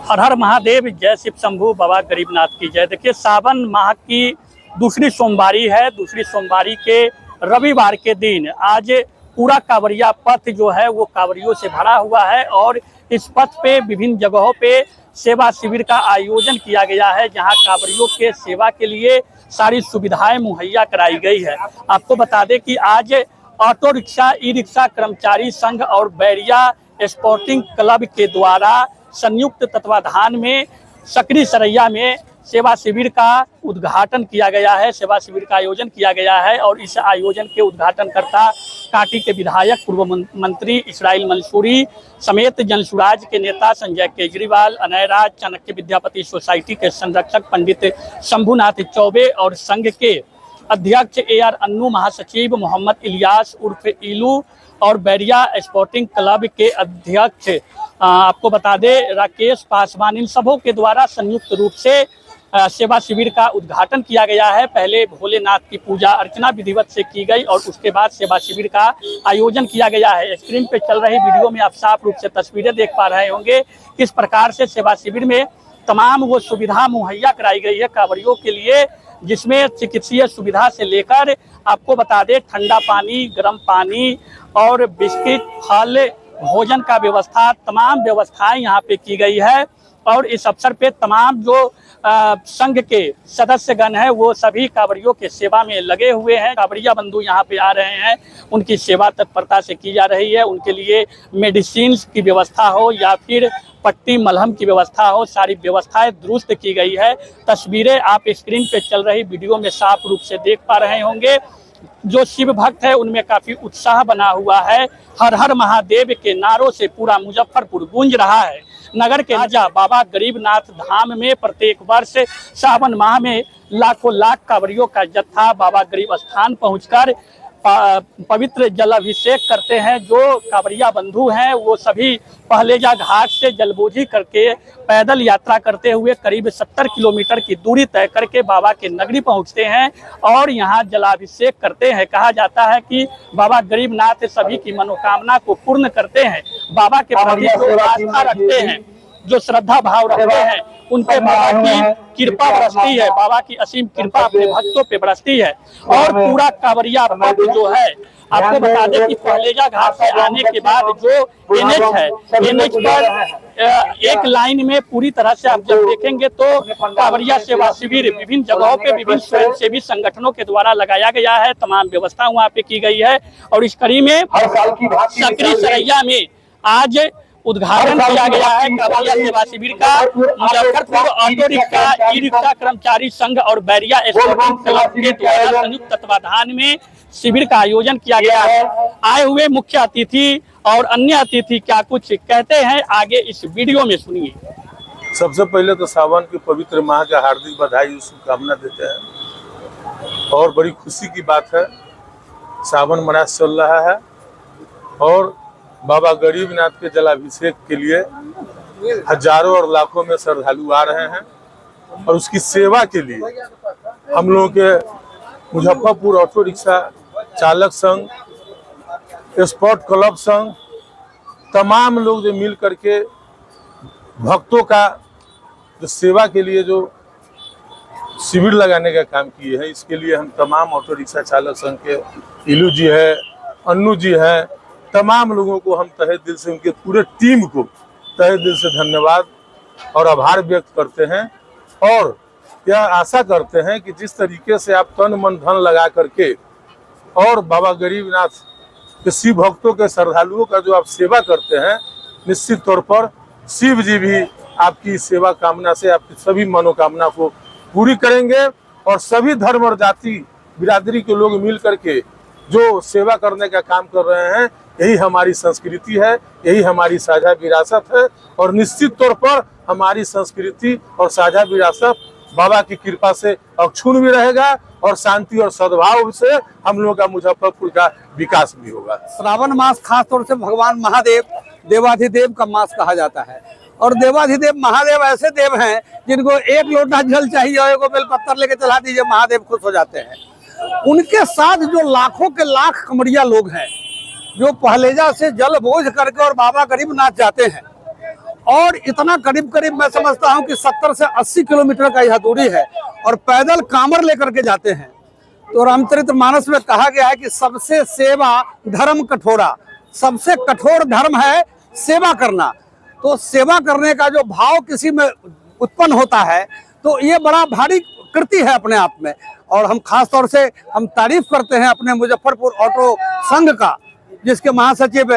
हर हर महादेव, जय शिव शंभू, बाबा गरीबनाथ की जय। देखिए, सावन माह की दूसरी सोमवारी है। दूसरी सोमवारी के रविवार के दिन आज पूरा कांवरिया पथ जो है वो कांवरियों से भरा हुआ है और इस पथ पे विभिन्न जगहों पे सेवा शिविर का आयोजन किया गया है, जहां कांवरियों के सेवा के लिए सारी सुविधाएं मुहैया कराई गई है। आपको बता दें कि आज ऑटो रिक्शा, ई रिक्शा कर्मचारी संघ और बैरिया स्पोर्टिंग क्लब के द्वारा संयुक्त तत्वाधान में सकरी सरैया में सेवा शिविर का उद्घाटन किया गया है। सेवा शिविर का आयोजन किया गया है और इस आयोजन के उद्घाटनकर्ता काटी के विधायक पूर्व मंत्री इसराइल मंसूरी समेत जनसुराज के नेता संजय केजरीवाल, अनयराज, चाणक्य विद्यापति सोसाइटी के संरक्षक पंडित शंभुनाथ चौबे और संघ के अध्यक्ष AR अन्नू, महासचिव मोहम्मद इलियास उर्फ इलू और बैरिया स्पोर्टिंग क्लब के अध्यक्ष आपको बता दें राकेश पासवान, इन सबों के द्वारा संयुक्त रूप से सेवा शिविर का उद्घाटन किया गया है। पहले भोलेनाथ की पूजा अर्चना विधिवत से की गई और उसके बाद सेवा शिविर का आयोजन किया गया है। स्क्रीन पे चल रही वीडियो में आप साफ रूप से तस्वीरें देख पा रहे होंगे किस प्रकार से सेवा शिविर में तमाम वो सुविधा मुहैया कराई गई है कांवरियों के लिए, जिसमें चिकित्सीय सुविधा से लेकर आपको बता दें ठंडा पानी, गर्म पानी और बिस्किट, फल, भोजन का व्यवस्था, तमाम व्यवस्थाएं यहाँ पे की गई है। और इस अवसर पे तमाम जो संघ के सदस्यगण हैं वो सभी कांवरियों के सेवा में लगे हुए हैं। कांवरिया बंधु यहाँ पे आ रहे हैं, उनकी सेवा तत्परता से की जा रही है। उनके लिए मेडिसिन की व्यवस्था हो या फिर पट्टी मलहम की व्यवस्था हो, सारी व्यवस्थाएं दुरुस्त की गई है। तस्वीरें आप स्क्रीन पे चल रही वीडियो में साफ रूप से देख पा रहे होंगे। जो शिव भक्त है उनमें काफी उत्साह बना हुआ है। हर हर महादेव के नारों से पूरा मुजफ्फरपुर गूंज रहा है। नगर के राजा बाबा गरीबनाथ धाम में प्रत्येक वर्ष सावन माह में लाखों लाख कांवरियों का जत्था बाबा गरीब स्थान पहुंचकर पवित्र जलाभिषेक करते हैं। जो कांवरिया बंधु हैं वो सभी पहलेजा घाट से जलबोझी करके पैदल यात्रा करते हुए करीब 70 किलोमीटर की दूरी तय करके बाबा के नगरी पहुंचते हैं और यहां जलाभिषेक करते हैं। कहा जाता है कि बाबा गरीबनाथ सभी की मनोकामना को पूर्ण करते हैं। बाबा के प्रति जो आस्था रखते हैं, जो श्रद्धा भाव रखते हैं, उन पे बाबा की कृपा बरसती है। बाबा की असीम कृपा अपने भक्तों पे बरसती है। और पूरा कांवरिया पथ जो है, आपको बता दें कि पहलेजा घाट से आने के बाद जो NH है, NH पर एक लाइन में पूरी तरह से आप जब देखेंगे तो कांवरिया सेवा शिविर विभिन्न जगहों पे विभिन्न स्वयंसेवी संगठनों के द्वारा लगाया गया है। तमाम व्यवस्था वहाँ पे की गई है और इस कड़ी में सकरी सरैया में आज उद्घाटन किया गया है कांवरिया सेवा शिविर का। Muzaffarpur auto rickshaw, e rickshaw कर्मचारी संघ और बैरिया स्पोर्टिंग क्लब के द्वारा संयुक्त तत्वाधान में शिविर का आयोजन किया गया है। आए हुए मुख्य अतिथि और अन्य अतिथि क्या कुछ कहते हैं, आगे इस वीडियो में सुनिए। सबसे पहले तो सावन के पवित्र माह का हार्दिक बधाई और शुभकामना देते हैं और बड़ी खुशी की बात है, सावन मास चल रहा है और बाबा गरीबनाथ के जलाभिषेक के लिए हजारों और लाखों में श्रद्धालु आ रहे हैं और उसकी सेवा के लिए हम लोगों के मुजफ्फरपुर ऑटो रिक्शा चालक संघ, स्पोर्ट क्लब संघ, तमाम लोग जो मिल करके भक्तों का जो सेवा के लिए जो शिविर लगाने का काम किए हैं, इसके लिए हम तमाम ऑटो रिक्शा चालक संघ के इलू जी है, अन्नू जी है, तमाम लोगों को हम तहे दिल से, उनके पूरे टीम को तहे दिल से धन्यवाद और आभार व्यक्त करते हैं और यह आशा करते हैं कि जिस तरीके से आप तन मन धन लगा करके और बाबा गरीबनाथ के शिव भक्तों के श्रद्धालुओं का जो आप सेवा करते हैं, निश्चित तौर पर शिव जी भी आपकी सेवा कामना से आपकी सभी मनोकामना को पूरी करेंगे और सभी धर्म और जाति बिरादरी के लोग मिल करके जो सेवा करने का काम कर रहे हैं, यही हमारी संस्कृति है, यही हमारी साझा विरासत है और निश्चित तौर पर हमारी संस्कृति और साझा विरासत बाबा की कृपा से अक्षुण्ण भी रहेगा और शांति और सद्भाव से हम लोगों का मुजफ्फरपुर का विकास भी होगा। श्रावण मास खास तौर से भगवान महादेव देवाधिदेव का मास कहा जाता है और देवाधिदेव महादेव ऐसे देव हैं जिनको एक लोटा जल चाहिए और एक बेलपत्तर लेके चला दीजिए, महादेव खुश हो जाते हैं। उनके साथ जो लाखों के लाख कांवरिया लोग हैं जो पहलेजा से जल बोझ करके और बाबा गरीबनाथ जाते हैं और इतना करीब करीब मैं समझता हूँ कि 70 से 80 किलोमीटर का यह दूरी है और पैदल कांवर लेकर के जाते हैं। तो रामचरितमानस में कहा गया है कि सबसे सेवा धर्म कठोरा, सबसे कठोर धर्म है सेवा करना। तो सेवा करने का जो भाव किसी में उत्पन्न होता है तो ये बड़ा भारी कृति है अपने आप में। और हम खास तौर से हम तारीफ करते हैं अपने मुजफ्फरपुर ऑटो संघ का, जिसके महासचिव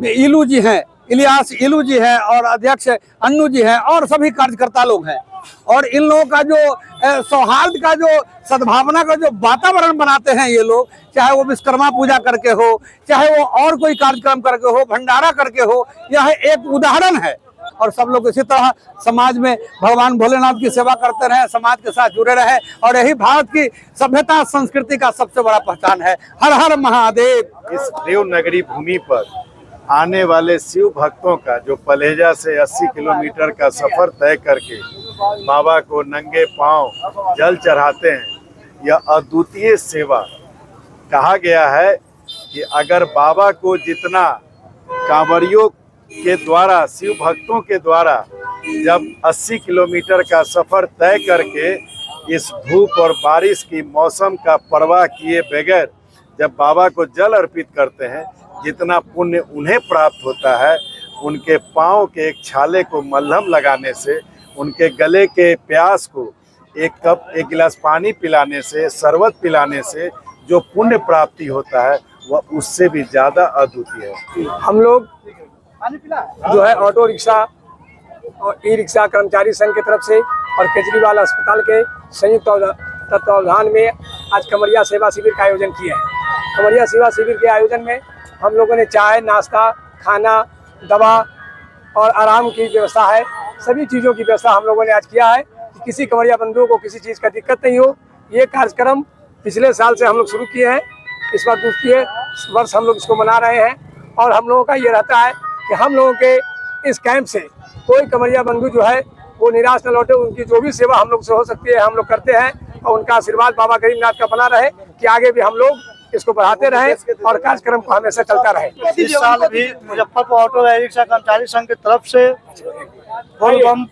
इलू जी हैं, इलियास इलू जी हैं, और अध्यक्ष अन्नू जी हैं, और सभी कार्यकर्ता लोग हैं। और इन लोगों का जो सौहार्द का, जो सद्भावना का जो वातावरण बनाते हैं ये लोग, चाहे वो विश्वकर्मा पूजा करके हो, चाहे वो और कोई कार्यक्रम करके हो, भंडारा करके हो, यह एक उदाहरण है। और सब लोग इसी तरह समाज में भगवान भोलेनाथ की सेवा करते रहे, समाज के साथ जुड़े रहे, और यही भारत की सभ्यता संस्कृति का सबसे बड़ा पहचान है। हर हर महादेव। इस देव नगरी भूमि पर आने वाले शिव भक्तों का जो पलेजा से 80 किलोमीटर का सफर तय करके बाबा को नंगे पांव जल चढ़ाते हैं, यह अद्वितीय सेवा। कहा गया है कि अगर बाबा को जितना कांवरियों के द्वारा, शिव भक्तों के द्वारा जब 80 किलोमीटर का सफर तय करके इस धूप और बारिश की मौसम का परवाह किए बगैर जब बाबा को जल अर्पित करते हैं, जितना पुण्य उन्हें प्राप्त होता है, उनके पाँव के एक छाले को मलहम लगाने से, उनके गले के प्यास को एक गिलास पानी पिलाने से, शरबत पिलाने से जो पुण्य प्राप्ति होता है वह उससे भी ज़्यादा अद्वितीय है। हम लोग जो है ऑटो रिक्शा और ई रिक्शा कर्मचारी संघ की तरफ से और केजरीवाल अस्पताल के संयुक्त तत्वावधान में आज कमरिया सेवा शिविर का आयोजन किया है। कमरिया सेवा शिविर के आयोजन में हम लोगों ने चाय, नाश्ता, खाना, दवा और आराम की व्यवस्था है, सभी चीज़ों की व्यवस्था हम लोगों ने आज किया है कि किसी कमरिया बंधुओं को किसी चीज़ का दिक्कत नहीं हो। ये कार्यक्रम पिछले साल से हम लोग शुरू किए हैं, इस बार दूसरे वर्ष हम लोग इसको मना रहे हैं। और हम लोगों का ये रहता है कि हम लोगों के इस कैंप से कोई कमरिया बंधु जो है वो निराश न लौटे, उनकी जो भी सेवा हम लोग से हो सकती है हम लोग करते हैं, और उनका आशीर्वाद बाबा गरीबनाथ का बना रहे कि आगे भी हम लोग इसको बढ़ाते रहें और कार्यक्रम को हमेशा चलता रहे। इस साल भी मुजफ्फरपुर ऑटो रिक्शा कर्मचारी संघ की तरफ से बम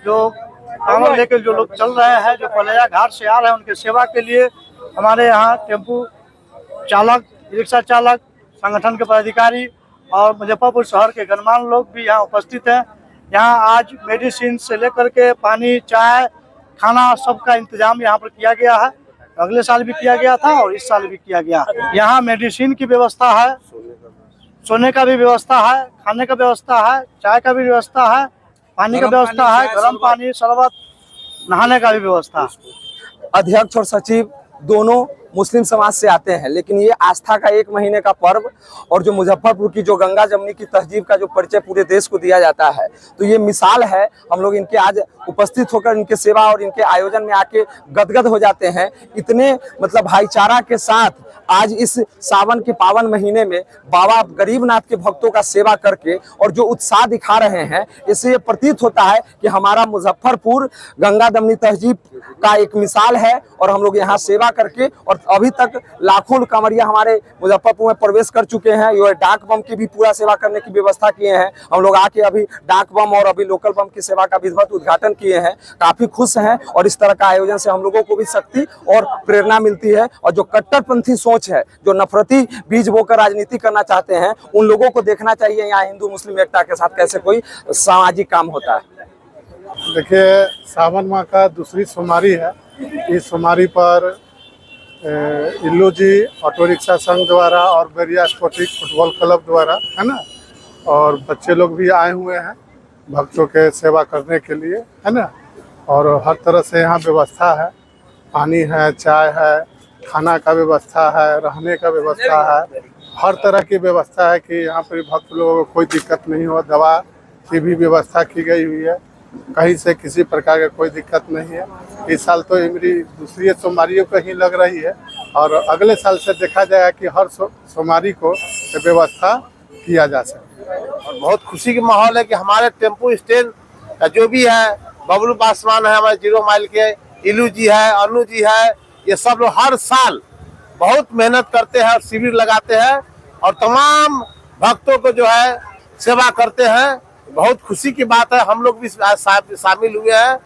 जो कांवड़ लेकर जो लोग चल रहे हैं, जो पलेजा घाट से आ रहे हैं, उनके सेवा के लिए हमारे यहाँ टेम्पू चालक, रिक्शा चालक, संगठन के पदाधिकारी और मुजफ्फरपुर शहर के गणमान्य लोग भी यहाँ उपस्थित हैं। यहाँ आज मेडिसिन से लेकर के पानी, चाय, खाना सबका इंतजाम यहाँ पर किया गया है। अगले साल भी किया गया था और इस साल भी किया गया। यहाँ मेडिसिन की व्यवस्था है, सोने का भी व्यवस्था है, खाने का व्यवस्था है, चाय का भी व्यवस्था है, पानी का व्यवस्था है, गर्म पानी, शरबत, नहाने का भी व्यवस्था। अध्यक्ष और सचिव दोनों मुस्लिम समाज से आते हैं, लेकिन ये आस्था का 1 महीने का पर्व और जो मुजफ्फरपुर की जो गंगा जमुनी की तहजीब का जो परिचय पूरे देश को दिया जाता है, तो ये मिसाल है। हम लोग इनके आज उपस्थित होकर इनके सेवा और इनके आयोजन में आके गदगद हो जाते हैं। इतने मतलब भाईचारा के साथ आज इस सावन के पावन महीने में बाबा गरीबनाथ के भक्तों का सेवा करके और जो उत्साह दिखा रहे हैं, इससे ये प्रतीत होता है कि हमारा मुजफ्फरपुर गंगा दमनी तहजीब का एक मिसाल है। और हम लोग यहाँ सेवा करके, और अभी तक लाखों कांवरिया हमारे मुजफ्फरपुर में प्रवेश कर चुके हैं। ये डाक बम की भी पूरा सेवा करने की व्यवस्था किए हैं। हम लोग आके अभी डाक बम और अभी लोकल बम की सेवा का विधिवत उद्घाटन किए हैं, काफी खुश हैं। और इस तरह का आयोजन से हम लोगों को भी शक्ति और प्रेरणा मिलती है। और जो कट्टरपंथी सोच है, जो नफरती बीज बोकर राजनीति करना चाहते हैं, उन लोगों को देखना चाहिए यहाँ हिंदू मुस्लिम एकता के साथ कैसे कोई सामाजिक काम होता है। देखिए, सावन माह का दूसरी सोमवारी है। इस सोमवारी पर इल्लू जी ऑटो रिक्शा संघ द्वारा और बेरिया स्पोर्टिंग फुटबॉल क्लब द्वारा, है ना, और बच्चे लोग भी आए हुए हैं भक्तों के सेवा करने के लिए, है ना। और हर तरह से यहाँ व्यवस्था है, पानी है, चाय है, खाना का व्यवस्था है, रहने का व्यवस्था है, हर तरह की व्यवस्था है कि यहाँ पर भक्त लोगों को कोई दिक्कत नहीं हो। दवा की भी व्यवस्था की गई हुई है, कहीं से किसी प्रकार का कोई दिक्कत नहीं है। इस साल तो मेरी दूसरी सोमवारी को ही लग रही है, और अगले साल से देखा जाएगा कि हर सोमवारी को व्यवस्था किया जा सके। और बहुत खुशी की माहौल है कि हमारे टेम्पो स्टैंड का जो भी है, बबलू पासवान है, हमारे 0 माइल के इलू जी है, अनु जी है, ये सब लोग हर साल बहुत मेहनत करते हैं और शिविर लगाते हैं और तमाम भक्तों को जो है सेवा करते हैं। बहुत खुशी की बात है। हम लोग भी शामिल हुए हैं